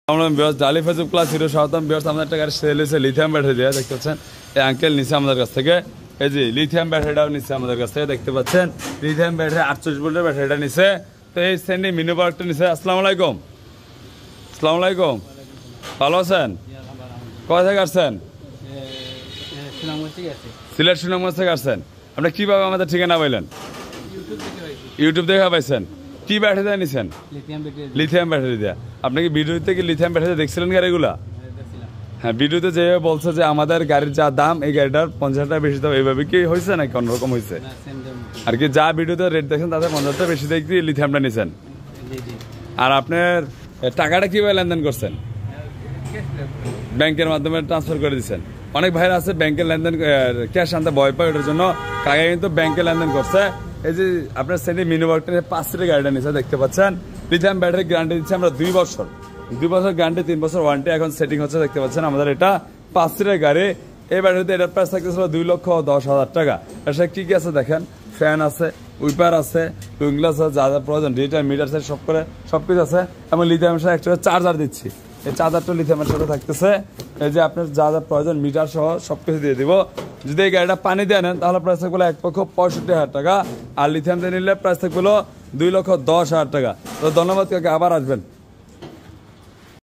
ডালি Facebook class hero স্বাগতম। আমাদের একটা গাড়ি সেল হয়েছে লিথিয়াম ব্যাটারি দিয়ে, দেখতে পাচ্ছেন এই আঙ্কেল নিচে আমাদের কাছ থেকে, এই যে লিথিয়াম ব্যাটারিটাও নিচে আমাদের কাছ থেকে, দেখতে পাচ্ছেন লিথিয়াম ব্যাটারি 48 ভোল্টের ব্যাটারিটা নিচে। তো এই সেন্ডি মিনি প্রোডাক্টটা নিচে। আসসালামু আলাইকুম। আসসালামু আলাইকুম, ভালো আছেন? কোথা থেকে আসছেন? সিলেট সুনামগঞ্জ থেকে আসছেন। আপনি কিভাবে আমাদের ঠিকানা পাইলেন? ইউটিউব দেখে পাইছেন। কি ব্যাটারি দিয়ে নিছেন? লিথিয়াম ব্যাটারি দিয়ে। আপনি কি ভিডিওতে কি লিথিয়াম ব্যাটারি দেখছিলেন গাড়িগুলা? হ্যাঁ, ভিডিওতে যে বলছে যে আমাদের গাড়ির যা দাম, এই গাড়িটার 50 টাকা বেশি দাম, এইভাবে কি হয়েছে নাকি অন্যরকম হয়েছে? আর কি যা ভিডিওতে রেট দেখেন তাদের 50 টাকা বেশি দেখি লিথিয়ামটা নিছেন। আর আপনার টাকাটা কিভাবে লেনদেন করছেন? ব্যাংকের মাধ্যমে ট্রান্সফার করে দিচ্ছেন। অনেক ভাইরা আছে ব্যাংকের লেনদেন ক্যাশ আনতে ভয় পায়, ওটার জন্য কাকা কিন্তু ব্যাংকে লেনদেন করছে। এই যে আপনার সেন্ডি মিনি ওয়ার্কটা 5 সিটের গাড়িটা নিচ্ছে, দেখতে পাচ্ছেন লিথিয়াম ব্যাটারি গ্যারান্টি দিচ্ছে আমরা 2 বছর, 2 বছর গ্যারান্টি, 3 বছর ওয়ারেন্টি। এখন সেটিং হচ্ছে, দেখতে পাচ্ছেন আমাদের এটা 5 সিটের গাড়ি। এই ব্যাটারিতে এটার প্রাইস থাকতেছিল 2,10,000 টাকা। এর সাথে কি কি আছে দেখেন, ফ্যান আছে, উইপার আছে, টুইন গ্লাস আছে, যা যা প্রয়োজন ডিজিটাল মিটার সেট সবকিছু আছে। এবং লিথিয়ামের সাথে একটা চার্জার দিচ্ছি, এই চার্জারটা লিথিয়ামের সাথে থাকতেছে। এই যে আপনার যা যা প্রয়োজন মিটার সহ সবকিছু দিয়ে দিব। যদি এই গাড়িটা পানি দিয়ে নেন তাহলে প্রাইস থাকবে 1,65,000 টাকা, আর লিথিয়াম দিয়ে নিলে প্রাইস থাকবে 2,10,000 টাকা। তো ধন্যবাদ, কাকে আবার আসবেন।